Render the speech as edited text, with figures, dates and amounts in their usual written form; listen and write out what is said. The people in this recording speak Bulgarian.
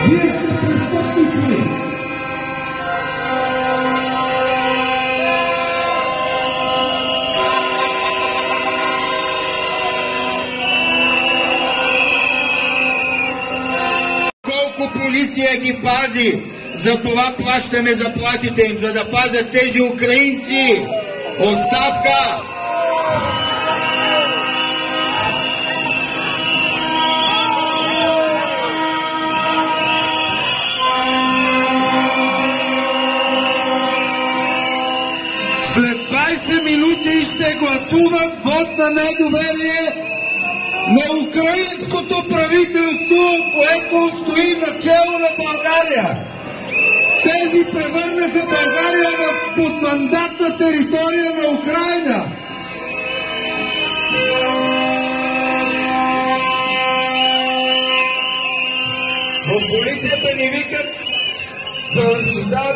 Вие сте престъпници! Колко полиция ги пази, за това плащаме заплатите им, за да пазят тези украинци. Оставка! След 20 минути ще гласувам вод на недоверие на украинското правителство, което стои начело на България. Тези превърнаха България в подмандатна територия на Украйна. В полицията ни викат за защита